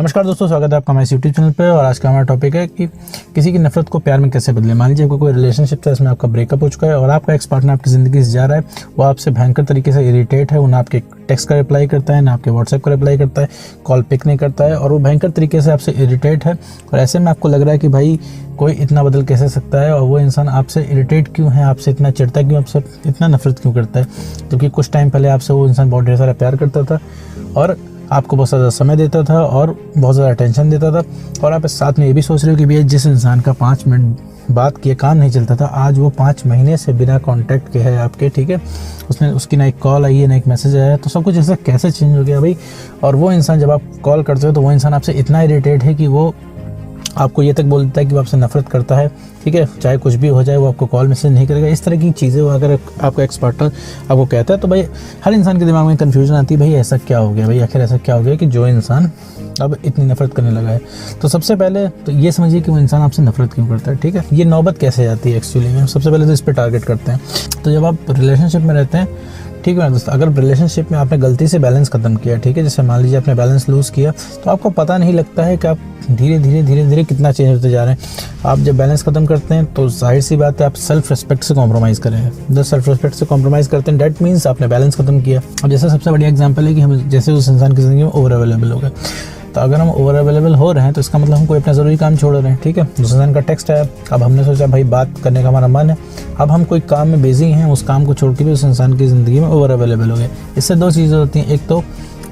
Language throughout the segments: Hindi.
नमस्कार दोस्तों, स्वागत है आपका हमारे यूट्यूब चैनल पे। और आज का हमारा टॉपिक है कि किसी की नफरत को प्यार में कैसे बदले। मान लीजिए आपको कोई रिलेशनशिप था, इसमें आपका ब्रेकअप हो चुका है और आपका एक्स पार्टनर आपकी ज़िंदगी से जा रहा है। वो आपसे भयंकर तरीके से इरिटेट है, वो ना आपके टेक्स्ट का रिप्लाई करता है, ना आपके व्हाट्सएप का रिप्लाई करता है, कॉल पिक नहीं करता है और वो भयंकर तरीके से आपसे इरिटेट है। और ऐसे में आपको लग रहा है कि भाई कोई इतना बदल कैसे सकता है और वो इंसान आपसे इरिटेट क्यों है, आपसे इतना चिढ़ता क्यों, आपसे इतना नफरत क्यों करता है। क्योंकि कुछ टाइम पहले आपसे वो इंसान बहुत ढेर सारा प्यार करता था और आपको बहुत ज़्यादा समय देता था और बहुत ज़्यादा अटेंशन देता था। और आप साथ में ये भी सोच रहे हो कि भैया जिस इंसान का 5 मिनट बात किए काम नहीं चलता था, आज वो 5 महीने से बिना कांटेक्ट के है आपके, ठीक है। उसकी ना एक कॉल आई है ना एक मैसेज आया है, तो सब कुछ ऐसा कैसे चेंज हो गया भाई। और वो इंसान जब आप कॉल करते हो तो वो इंसान आपसे इतना इरिटेट है कि वो आपको ये तक बोल देता है कि वो आपसे नफरत करता है, ठीक है। चाहे कुछ भी हो जाए वो आपको कॉल मैसेज नहीं करेगा। इस तरह की चीज़ें अगर आपका एक्स पार्टनर आपको कहता है तो भाई हर इंसान के दिमाग में कन्फ्यूजन आती है, भाई ऐसा क्या हो गया, भाई आखिर ऐसा क्या हो गया कि जो इंसान अब इतनी नफरत करने लगा है। तो सबसे पहले तो ये समझिए कि वो इंसान आपसे नफरत क्यों करता है, ठीक है। ये नौबत कैसे आती है एक्चुअली में, सबसे पहले तो इस पर टारगेट करते हैं। तो जब आप रिलेशनशिप में रहते हैं, ठीक है दोस्तों, अगर रिलेशनशिप में आपने गलती से बैलेंस खत्म किया, ठीक है, जैसे मान लीजिए आपने बैलेंस लूज़ किया, तो आपको पता नहीं लगता है कि आप धीरे धीरे कितना चेंज होते जा रहे हैं। आप जब बैलेंस खत्म करते हैं तो जाहिर सी बात है आप सेल्फ रिस्पेक्ट से कॉम्प्रोमाइज़ करेंगे। जब सेल्फ रिस्पेक्ट से कॉम्प्रोमाइज़ करते हैं डेट मीन्स आपने बैलेंस खत्म किया। अब जैसे सबसे बढ़िया एग्जाम्पल है कि हम जैसे उस इंसान की ज़िंदगी में ओवर अवेलेबल हो गए। तो अगर हम ओवर अवेलेबल हो रहे हैं तो इसका मतलब हम कोई अपना ज़रूरी काम छोड़ रहे हैं, ठीक है। दूसरे इंसान का टेक्स्ट है, अब हमने सोचा भाई बात करने का हमारा मन है, अब हम कोई काम में बिजी हैं, उस काम को छोड़ के भी उस इंसान की ज़िंदगी में ओवर अवेलेबल हो गए। इससे दो चीज़ें होती हैं, एक तो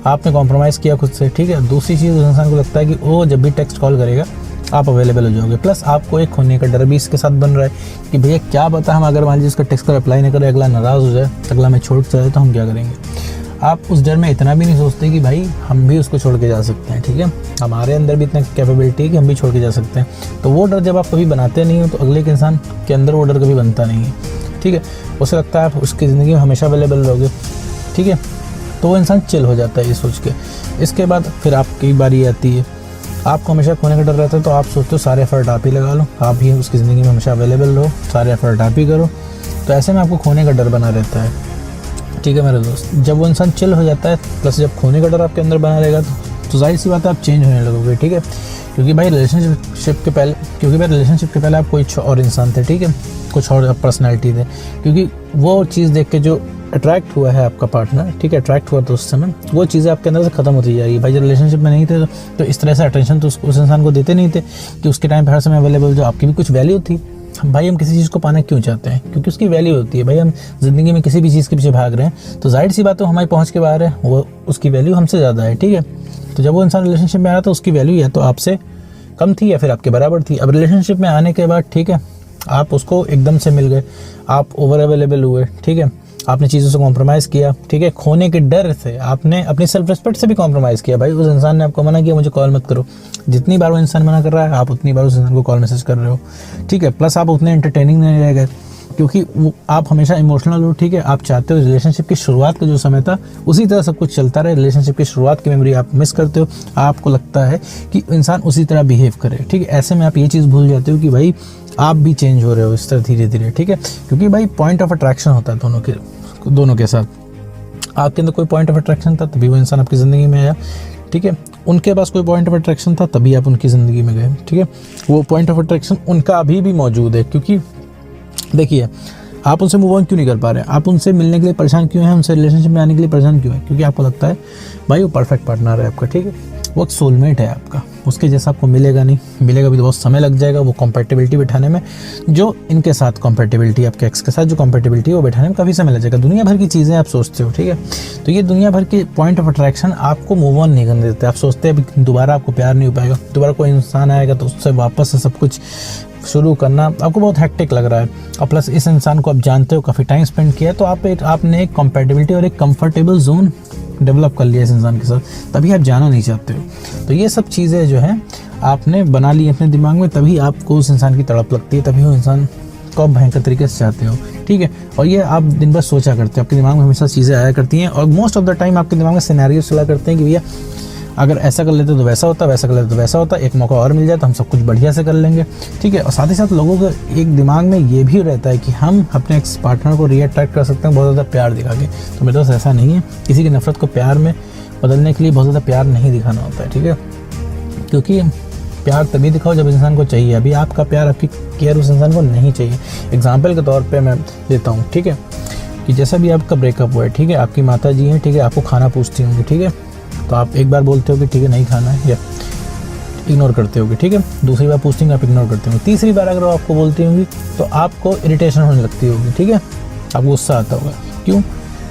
आपने कॉम्प्रोमाइज़ किया खुद से, ठीक है। दूसरी चीज़ उस इंसान को लगता है कि वो जब भी टेक्स्ट कॉल करेगा आप अवेलेबल हो जाओगे। प्लस आपको एक खोने का डर भी इसके साथ बन रहा है कि भैया क्या पता हम अगर मान लीजिए उसका टेक्स्ट का रिप्लाई नहीं करें, अगला नाराज़ हो जाए, अगला में छोड़ जाए तो हम क्या करेंगे। आप उस डर में इतना भी नहीं सोचते कि भाई हम भी उसको छोड़ के जा सकते हैं, ठीक है। हमारे अंदर भी इतना कैपेबिलिटी है कि हम भी छोड़ के जा सकते हैं। तो वो डर जब आप कभी बनाते नहीं हो तो अगले के इंसान के अंदर वो डर कभी बनता नहीं है, ठीक है। उसे लगता है आप उसकी ज़िंदगी में हमेशा अवेलेबल रहोगे, ठीक है। तो वो इंसान चिल हो जाता है ये सोच के। इसके बाद फिर आपकी बारी आती है, आपको हमेशा खोने का डर रहता है तो आप सोचते हो सारे एफर्ट आप ही लगा लो, आप ही उसकी ज़िंदगी में हमेशा अवेलेबल रहो, सारे एफर्ट आप ही करो। तो ऐसे में आपको खोने का डर बना रहता है, ठीक है मेरे दोस्त। जब वो इंसान चिल हो जाता है प्लस जब खोने का डर आपके अंदर बना रहेगा तो जाहिर सी बात है आप चेंज होने लगोगे, ठीक है। क्योंकि भाई रिलेशनशिप के पहले आप कोई और इंसान थे, ठीक है, कुछ और पर्सनैलिटी थे। क्योंकि वो चीज़ देख के जो अट्रैक्ट हुआ है आपका पार्टनर, ठीक है, अट्रैक्ट हुआ तो उस समय वो चीज़ें आपके अंदर से ख़त्म होती जाएगी। भाई जब रिलेशनशिप में नहीं थे तो इस तरह से अटेंशन तो उस इंसान को देते नहीं थे कि उसके टाइम पर हर समय अवेलेबल, जो आपकी भी कुछ वैल्यू थी। भाई हम किसी चीज़ को पाना क्यों चाहते हैं, क्योंकि उसकी वैल्यू होती है। भाई हम ज़िंदगी में किसी भी चीज़ के पीछे भाग रहे हैं तो जाहिर सी बात है हमारी पहुंच के बाहर है, वो उसकी वैल्यू हमसे ज़्यादा है, ठीक है। तो जब वो इंसान रिलेशनशिप में आया तो उसकी वैल्यू या तो आपसे कम थी या फिर आपके बराबर थी। अब रिलेशनशिप में आने के बाद, ठीक है, आप उसको एकदम से मिल गए, आप ओवर अवेलेबल हुए, ठीक है, आपने चीज़ों से कॉम्प्रोमाइज़ किया, ठीक है। खोने के डर से आपने अपनी सेल्फ रिस्पेक्ट से भी कॉम्प्रोमाइज़ किया। भाई उस इंसान ने आपको मना किया मुझे कॉल मत करो, जितनी बार वो इंसान मना कर रहा है आप उतनी बार उस इंसान को कॉल मैसेज कर रहे हो, ठीक है। प्लस आप उतने एंटरटेनिंग नहीं रह गए क्योंकि वो आप हमेशा इमोशनल हो, ठीक है। आप चाहते हो रिलेशनशिप की शुरुआत का जो समय था उसी तरह सब कुछ चलता रहे, रिलेशनशिप की शुरुआत की मेमोरी आप मिस करते हो। आपको लगता है कि इंसान उसी तरह बिहेव करे, ठीक है। ऐसे में आप ये चीज़ भूल जाते हो कि भाई आप भी चेंज हो रहे हो इस तरह धीरे धीरे, ठीक है। क्योंकि भाई पॉइंट ऑफ अट्रैक्शन होता है दोनों के साथ। आपके अंदर कोई पॉइंट ऑफ अट्रैक्शन था तभी वो इंसान आपकी ज़िंदगी में आया, ठीक है। उनके पास कोई पॉइंट ऑफ अट्रैक्शन था तभी आप उनकी ज़िंदगी में गए, ठीक है। वो पॉइंट ऑफ अट्रैक्शन उनका अभी भी मौजूद है। क्योंकि देखिए आप उनसे मूव ऑन क्यों नहीं कर पा रहे हैं, आप उनसे मिलने के लिए परेशान क्यों हैं, उनसे रिलेशनशिप में आने के लिए परेशान क्यों है, क्योंकि आपको लगता है भाई वो परफेक्ट पार्टनर है आपका, ठीक है। वो एक सोलमेट है आपका, उसके जैसा आपको मिलेगा नहीं, मिलेगा भी तो बहुत समय लग जाएगा वो कॉम्पैटिबिलिटी बिठाने में। जो इनके साथ कॉम्पैटिबिलिटी, आपके एक्स के साथ जो कॉम्पैटिबिलिटी है वो बिठाने में काफ़ी समय लग जाएगा। दुनिया भर की चीज़ें आप सोचते हो, ठीक है। तो ये दुनिया भर के पॉइंट ऑफ अट्रैक्शन आपको मूव ऑन नहीं करने देते। आप सोचते हैं अभी दोबारा आपको प्यार नहीं हो पाएगा, दोबारा कोई इंसान आएगा तो उससे वापस से सब कुछ शुरू करना आपको बहुत हेक्टिक लग रहा है। और प्लस इस इंसान को आप जानते हो, काफ़ी टाइम स्पेंड किया, तो आपने एक कॉम्पैटिबिलिटी और एक कंफर्टेबल जोन डेवलप कर लिया इस इंसान के साथ, तभी आप जाना नहीं चाहते हो। तो ये सब चीज़ें जो हैं आपने बना ली अपने दिमाग में, तभी आपको उस इंसान की तड़प लगती है, तभी वो इंसान को आप भयंकर तरीके से चाहते हो, ठीक है। और ये आप दिन भर सोचा करते हो, आपके दिमाग में हमेशा चीज़ें आया करती हैं और मोस्ट ऑफ द टाइम आपके दिमाग में सिनेरियो चला करते हैं कि भैया अगर ऐसा कर लेते तो वैसा होता, वैसा कर लेते तो वैसा होता, एक मौका और मिल जाए तो हम सब कुछ बढ़िया से कर लेंगे, ठीक है। और साथ ही साथ लोगों के एक दिमाग में ये भी रहता है कि हम अपने एक्स पार्टनर को रीअट्रैक्ट कर सकते हैं बहुत ज़्यादा प्यार दिखा के। तो मेरे दोस्त ऐसा नहीं है, किसी की नफरत को प्यार में बदलने के लिए बहुत ज़्यादा प्यार नहीं दिखाना होता है, ठीक है। क्योंकि प्यार तभी दिखाओ जब इंसान को चाहिए। अभी आपका प्यार, आपकी केयर उस इंसान को नहीं चाहिए। एग्जाम्पल के तौर पे मैं देता हूँ, ठीक है, कि जैसा भी आपका ब्रेकअप हुआ है, ठीक है, आपकी माता जी हैं, ठीक है, आपको खाना पूछती होंगी, ठीक है, तो आप एक बार बोलते हो कि ठीक है नहीं खाना है, या इग्नोर करते होगे, ठीक है, दूसरी बार पूछती होंगी, आप इग्नोर करते होंगे, तीसरी बार अगर वो आपको बोलती होंगी तो आपको इरिटेशन होने लगती होगी, ठीक है, आपको गुस्सा आता होगा। क्यों?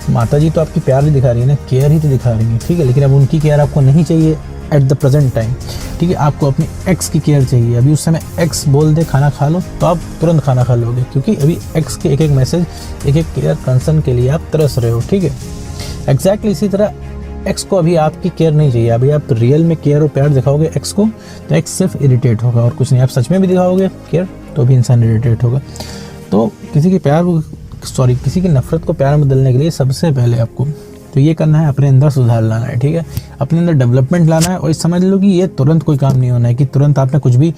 माता जी तो आपकी प्यार ही दिखा रही है ना, केयर ही तो दिखा रही है, ठीक है, लेकिन अब उनकी केयर आपको नहीं चाहिए एट द प्रेजेंट टाइम, ठीक है, आपको अपनी एक्स की केयर चाहिए। अभी उस समय एक्स बोल दे खाना खा लो तो आप तुरंत खाना खा लोगे, क्योंकि अभी एक्स के एक एक मैसेज, एक एक केयर, कंसर्न के लिए आप तरस रहे हो, ठीक है। एग्जैक्टली इसी तरह एक्स को अभी आपकी केयर नहीं चाहिए। अभी आप रियल में केयर और प्यार दिखाओगे एक्स को तो एक्स सिर्फ इरिटेट होगा और कुछ नहीं। आप सच में भी दिखाओगे केयर तो भी इंसान इरिटेट होगा। तो किसी की नफरत को प्यार में बदलने के लिए सबसे पहले आपको तो ये करना है, अपने अंदर सुधार लाना है, ठीक है, अपने अंदर डेवलपमेंट लाना है। और समझ लो कि ये तुरंत कोई काम नहीं होना है कि तुरंत आपने कुछ भी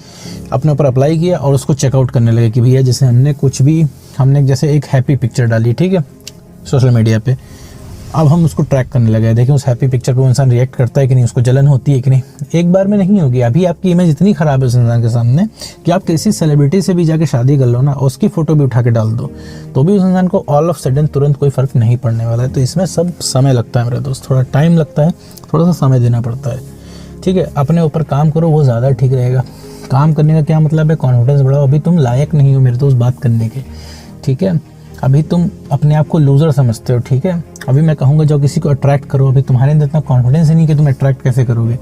अपने ऊपर अप्लाई किया और उसको चेकआउट करने लगे कि भैया जैसे हमने जैसे एक हैप्पी पिक्चर डाली, ठीक है, सोशल मीडिया पे, अब हम उसको ट्रैक करने लगे, देखें उस हैप्पी पिक्चर पे वो इंसान रिएक्ट करता है कि नहीं, उसको जलन होती है कि नहीं। एक बार में नहीं होगी। अभी आपकी इमेज इतनी ख़राब है उस इंसान के सामने कि आप किसी सेलिब्रिटी से भी जाके शादी कर लो ना, उसकी फ़ोटो भी उठा के डाल दो तो भी उस इंसान को ऑल ऑफ सडन तुरंत कोई फ़र्क नहीं पड़ने वाला है। तो इसमें सब समय लगता है मेरे दोस्त, थोड़ा टाइम लगता है, थोड़ा सा समय देना पड़ता है, ठीक है। अपने ऊपर काम करो, वो ज़्यादा ठीक रहेगा। काम करने का क्या मतलब है? कॉन्फिडेंस बढ़ाओ। अभी तुम लायक नहीं हो मेरे दोस्त बात करने के, ठीक है। अभी तुम अपने आप को लूज़र समझते हो, ठीक है। अभी मैं कहूँगा जो किसी को अट्रैक्ट करो, अभी तुम्हारे अंदर इतना कॉन्फिडेंस ही नहीं कि तुम अट्रैक्ट कैसे करोगे।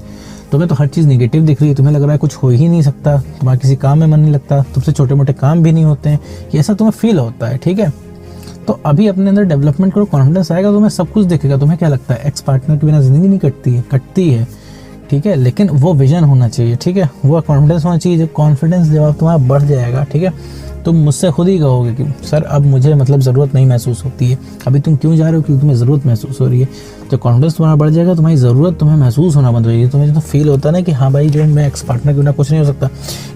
तुम्हें तो हर चीज़ नेगेटिव दिख रही है, तुम्हें लग रहा है कुछ हो ही नहीं सकता, तुम्हारा किसी काम में मन नहीं लगता, तुमसे छोटे मोटे काम भी नहीं होते हैं, ये ऐसा तुम्हें फील होता है, ठीक है। तो अभी अपने अंदर डेवलपमेंट करो, कॉन्फिडेंस आएगा, तुम्हें सब कुछ दिखेगा। तुम्हें क्या लगता है एक्स पार्टनर के बिना ज़िंदगी नहीं कटती है, ठीक है, लेकिन वो विजन होना चाहिए, ठीक है, वो कॉन्फिडेंस होना चाहिए। जब कॉन्फिडेंस जब तुम्हारा बढ़ जाएगा, ठीक है, तुम मुझसे खुद ही कहोगे कि सर अब मुझे मतलब ज़रूरत नहीं महसूस होती है। अभी तुम क्यों जा रहे हो? क्योंकि तुम्हें ज़रूरत महसूस हो रही है। जब कॉन्फिडेंस तुम्हारा बढ़ जाएगा, तुम्हारी ज़रूरत तुम्हें महसूस होना बंद हो जाएगी। तुम्हें तो फील होता है ना कि हाँ भाई जो मैं एक्स पार्टनर के बिना कुछ नहीं हो सकता,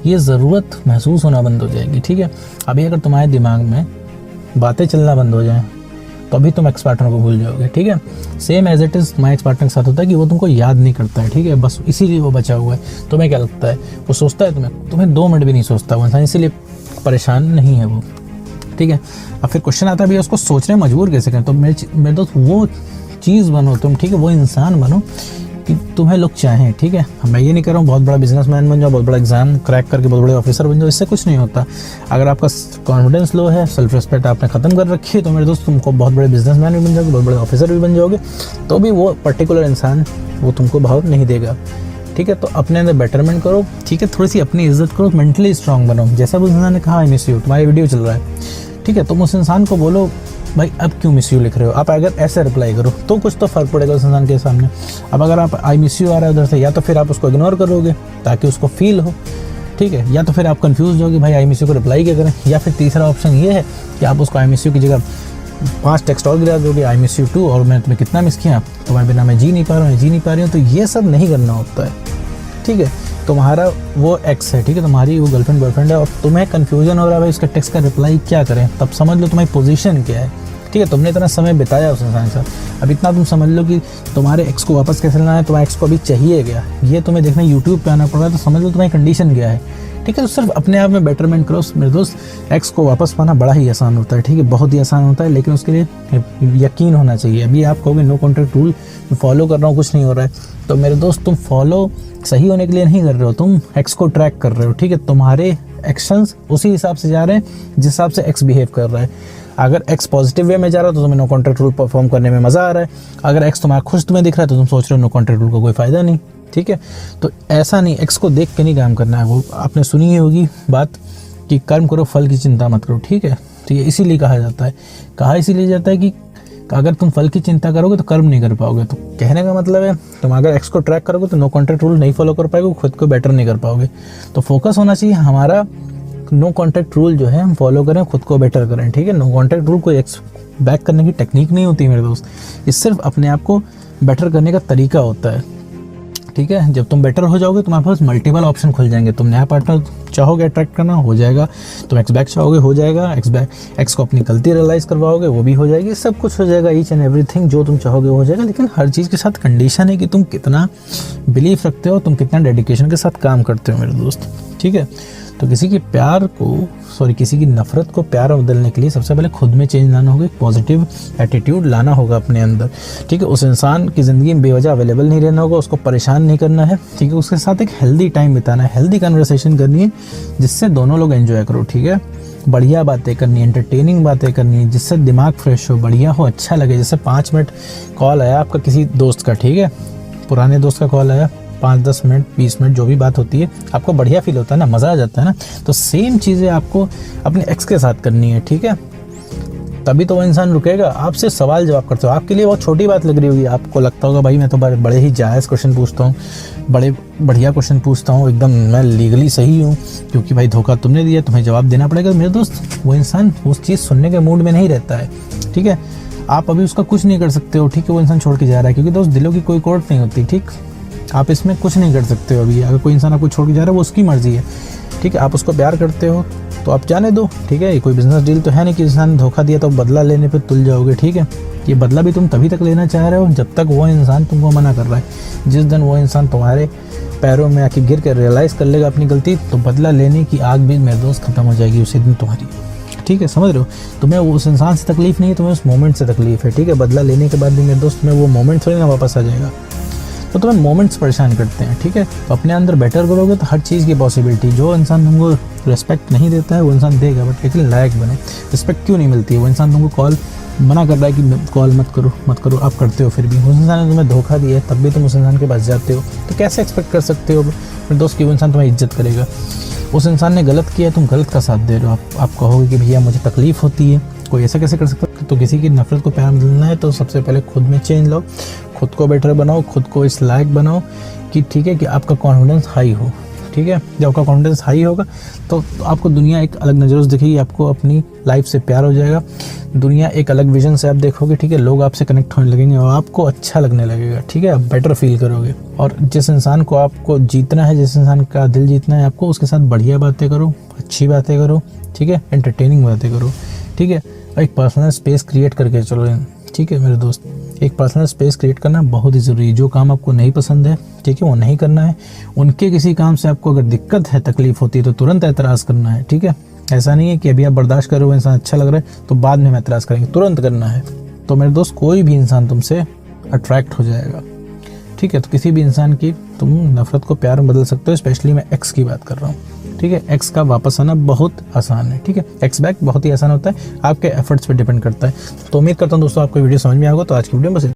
ये ज़रूरत महसूस होना बंद हो जाएगी, ठीक है। अभी अगर तुम्हारे दिमाग में बातें चलना बंद हो जाएँ तो अभी तुम एक्स पार्टनर को भूल जाओगे, ठीक है। सेम एज इट इज़ तुम्हारे एक्स पार्टनर के साथ होता है कि वो तुमको याद नहीं करता है, ठीक है, बस इसीलिए वो बचा हुआ है। तुम्हें क्या लगता है? वो सोचता है तुम्हें 2 मिनट भी नहीं सोचता वो इंसान, इसीलिए परेशान नहीं है वो, ठीक है। अब फिर क्वेश्चन आता है भैया उसको सोचने में मजबूर कैसे करें? तो मेरे दोस्त वो चीज़ बनो तुम, ठीक है, वो इंसान बनो कि तुम्हें लोग चाहें, ठीक है। मैं ये नहीं कर रहा हूँ बहुत बड़ा बिजनेसमैन बन जाओ, बहुत बड़ा एग्जाम क्रैक करके बहुत बड़े ऑफिसर बन जाओ, इससे कुछ नहीं होता। अगर आपका कॉन्फिडेंस लो है, सेल्फ रिस्पेक्ट आपने ख़त्म कर रखी है, तो मेरे दोस्त तुमको बहुत बड़े बिजनेसमैन भी बन जाओगे, बहुत बड़े ऑफिसर भी बन जाओगे, तो भी वो पर्टिकुलर इंसान वो तुमको भाव नहीं देगा, ठीक है। तो अपने अंदर बेटरमेंट करो, ठीक है, थोड़ी सी अपनी इज्जत करो, मेंटली स्ट्रांग बनो। जैसा उस इंसान ने कहा आई मिस यू, तुम्हारी वीडियो चल रहा है, ठीक है, तुम उस इंसान को बोलो भाई अब क्यों मिस यू लिख रहे हो। आप अगर ऐसे रिप्लाई करो तो कुछ तो फ़र्क पड़ेगा उस इंसान के सामने। अब अगर आप आई मिस यू आ रहा है उधर से, या तो फिर आप उसको इग्नोर करोगे ताकि उसको फील हो, ठीक है, या तो फिर आप कंफ्यूज होगे भाई आई मिस यू को रिप्लाई क्या करें, या फिर तीसरा ऑप्शन ये है कि आप उसको आई मिस यू की जगह 5 टेक्स्ट और गिरा दोगे, आई मिस यू टू, और मैं तुम्हें कितना मिस किया, तुम्हारे बिना मैं जी नहीं पा रहा हूँ। तो ये सब नहीं करना होता है, ठीक है। तुम्हारा वो एक्स है, ठीक है, तुम्हारी वो गर्लफ्रेंड बॉयफ्रेंड है और तुम्हें कन्फ्यूजन हो रहा है भाई उसका टेक्स्ट का रिप्लाई क्या करें, तब समझ लो तुम्हारी पोजीशन क्या है, ठीक है। तुमने इतना समय बिताया उस इंसान के साथ, अब इतना तुम समझ लो कि तुम्हारे एक्स को वापस कैसे लाना है, तुम्हारे एक्स को अभी चाहिए क्या, ये तुम्हें देखना यूट्यूब पे आना पड़ रहा है, तो समझ लो तुम्हारी कंडीशन क्या है, ठीक है। तो सिर्फ अपने आप में बेटरमेंट करो मेरे दोस्त। एक्स को वापस पाना बड़ा ही आसान होता है, ठीक है, बहुत ही आसान होता है, लेकिन उसके लिए यकीन होना चाहिए। अभी आप कहोगे नो कॉन्टैक्ट रूल फॉलो कर रहा हूँ, कुछ नहीं हो रहा है, तो मेरे दोस्त तुम फॉलो सही होने के लिए नहीं कर रहे हो, तुम एक्स को ट्रैक कर रहे हो, ठीक है। तुम्हारे एक्शंस उसी हिसाब से जा रहे हैं जिस हिसाब से एक्स बिहेव कर रहा है। अगर एक्स पॉजिटिव वे में जा रहा है तो तुम्हें नो कॉन्टैक्ट रूल परफॉर्म करने में मज़ा आ रहा है। अगर एक्स तुम्हारा खुश तुम्हें दिख रहा है तो तुम सोच रहे हो नो कॉन्टैक्ट रूल का कोई फ़ायदा नहीं, ठीक है। तो ऐसा नहीं, एक्स को देख के नहीं काम करना है। वो आपने सुनी ही होगी बात कि कर्म करो फल की चिंता मत करो, ठीक है। तो ये इसीलिए कहा जाता है, इसीलिए जाता है कि अगर तुम फल की चिंता करोगे तो कर्म नहीं कर पाओगे। तो कहने का मतलब है तुम अगर एक्स को ट्रैक करोगे तो नो कॉन्टैक्ट रूल नहीं फॉलो कर पाओगे, खुद को बेटर नहीं कर पाओगे। तो फोकस होना चाहिए हमारा नो कॉन्टैक्ट रूल जो है हम फॉलो करें, खुद को बेटर करें, ठीक है। नो कॉन्टैक्ट रूल कोई एक्स बैक करने की टेक्निक नहीं होती मेरे दोस्त, ये सिर्फ अपने आप को बेटर करने का तरीका होता है। ठीक है। जब तुम बेटर हो जाओगे तुम्हारे पास मल्टीपल ऑप्शन खुल जाएंगे। तुम नया पार्टनर चाहोगे अट्रैक्ट करना, हो जाएगा। तुम एक्स बैक चाहोगे, हो जाएगा। एक्स को अपनी गलती रियलाइज़ करवाओगे, वो भी हो जाएगी। सब कुछ हो जाएगा, ईच एंड एवरीथिंग जो तुम चाहोगे हो जाएगा। लेकिन हर चीज़ के साथ कंडीशन है कि तुम कितना बिलीव रखते हो, तुम कितना डेडिकेशन के साथ काम करते हो मेरे दोस्त, ठीक है। तो किसी की नफ़रत को प्यार में बदलने के लिए सबसे पहले खुद में चेंज लाना होगा, एक पॉजिटिव एटीट्यूड लाना होगा अपने अंदर, ठीक है। उस इंसान की ज़िंदगी में बेवजह अवेलेबल नहीं रहना होगा, उसको परेशान नहीं करना है, ठीक है। उसके साथ एक हेल्दी टाइम बिताना है, हेल्दी कन्वर्सेशन करनी है जिससे दोनों लोग एंजॉय करो, ठीक है। बढ़िया बातें करनी है, एंटरटेनिंग बातें करनी है जिससे दिमाग फ्रेश हो, बढ़िया हो, अच्छा लगे। जैसे 5 मिनट कॉल आया आपका किसी दोस्त का, ठीक है, पुराने दोस्त का कॉल आया, 5-10 मिनट 20 मिनट जो भी बात होती है, आपको बढ़िया फील होता है ना, मज़ा आ जाता है ना। तो सेम चीज़ें आपको अपने एक्स के साथ करनी है, ठीक है। तभी तो वो इंसान रुकेगा। आपसे सवाल जवाब करते हो, आपके लिए बहुत छोटी बात लग रही होगी, आपको लगता होगा भाई मैं तो बड़े ही जायज़ क्वेश्चन पूछता हूँ, बड़े बढ़िया क्वेश्चन पूछता हूँ, एकदम मैं लीगली सही हूँ, क्योंकि भाई धोखा तुमने दिया, तुम्हें जवाब देना पड़ेगा। मेरे दोस्त, वो इंसान उस चीज़ सुनने के मूड में नहीं रहता है, ठीक है। आप अभी उसका कुछ नहीं कर सकते हो, ठीक है। वो इंसान छोड़ के जा रहा है, क्योंकि दोस्त दिलों की कोई कोर्ट नहीं होती, ठीक। आप इसमें कुछ नहीं कर सकते हो अभी। अगर कोई इंसान आपको छोड़ के जा रहा है वो उसकी मर्जी है, ठीक है। आप उसको प्यार करते हो तो आप जाने दो, ठीक है। ये कोई बिजनेस डील तो है नहीं कि इंसान ने धोखा दिया तो बदला लेने पे तुल जाओगे, ठीक है। ये बदला भी तुम तभी तक लेना चाह रहे हो जब तक वो इंसान तुमको मना कर रहा है। जिस दिन वो इंसान तुम्हारे पैरों में आके गिर कर रियलाइज़ कर लेगा अपनी गलती, तो बदला लेने की आग भी मेरे दोस्त खत्म हो जाएगी उसी दिन तुम्हारी, ठीक है। समझ रहे हो, तुम्हें उस इंसान से तकलीफ नहीं है, तुम्हें उस मोमेंट से तकलीफ है, ठीक है। बदला लेने के बाद भी मेरे दोस्त तुम्हें वो मोमेंट थोड़ी ना वापस आ जाएगा, तो तुम्हें मोमेंट्स परेशान करते हैं, ठीक है। तो अपने अंदर बेटर करोगे तो हर चीज़ की पॉसिबिलिटी, जो इंसान तुमको रिस्पेक्ट नहीं देता है वो इंसान देगा, बट लेकिन लायक बने। रिस्पेक्ट क्यों नहीं मिलती है, वो इंसान तुमको कॉल मना कर रहा है कि कॉल मत करो, आप करते हो, फिर भी उस इंसान ने तुम्हें धोखा दिया है, तब भी तुम उस इंसान के पास जाते हो, तो कैसे एक्सपेक्ट कर सकते हो फिर दोस्त कि वो इंसान तुम्हारी इज्जत करेगा। उस इंसान ने गलत किया, तुम गलत का साथ दे रहे हो। आप कहोगे कि भैया मुझे तकलीफ़ होती है, कोई ऐसा कैसे कर सकता है। तो किसी की नफ़रत को प्यार मिलना है तो सबसे पहले खुद में चेंज लाओ, खुद को बेटर बनाओ, खुद को इस लायक बनाओ कि ठीक है कि आपका कॉन्फिडेंस हाई हो, ठीक है। जब आपका कॉन्फिडेंस हाई होगा तो आपको दुनिया एक अलग नज़रों से दिखेगी, आपको अपनी लाइफ से प्यार हो जाएगा, दुनिया एक अलग विजन से आप देखोगे, ठीक है। लोग आपसे कनेक्ट होने लगेंगे और आपको अच्छा लगने लगेगा, ठीक है। आप बेटर फील करोगे। और जिस इंसान को आपको जीतना है, जिस इंसान का दिल जीतना है आपको, उसके साथ बढ़िया बातें करो, अच्छी बातें करो, ठीक है, एंटरटेनिंग बातें करो, ठीक है। एक पर्सनल स्पेस क्रिएट करके चलो, ठीक है मेरे दोस्त। एक पर्सनल स्पेस क्रिएट करना बहुत ही ज़रूरी है। जो काम आपको नहीं पसंद है, ठीक है, वो नहीं करना है। उनके किसी काम से आपको अगर दिक्कत है, तकलीफ होती है तो तुरंत एतराज़ करना है, ठीक है। ऐसा नहीं है कि अभी आप बर्दाश्त करो, वो इंसान अच्छा लग रहा है तो बाद में हम एतराज़ करेंगे, तुरंत करना है। तो मेरे दोस्त, कोई भी इंसान तुमसे अट्रैक्ट हो जाएगा, ठीक है। तो किसी भी इंसान की तुम नफ़रत को प्यार में बदल सकते हो, स्पेशली मैं एक्स की बात कर रहा हूँ, ठीक है। एक्स का वापस आना बहुत आसान है, ठीक है। एक्स बैक बहुत ही आसान होता है, आपके एफर्ट्स पे डिपेंड करता है। तो उम्मीद करता हूँ दोस्तों आपको वीडियो समझ में आएगा। तो आज की वीडियो बस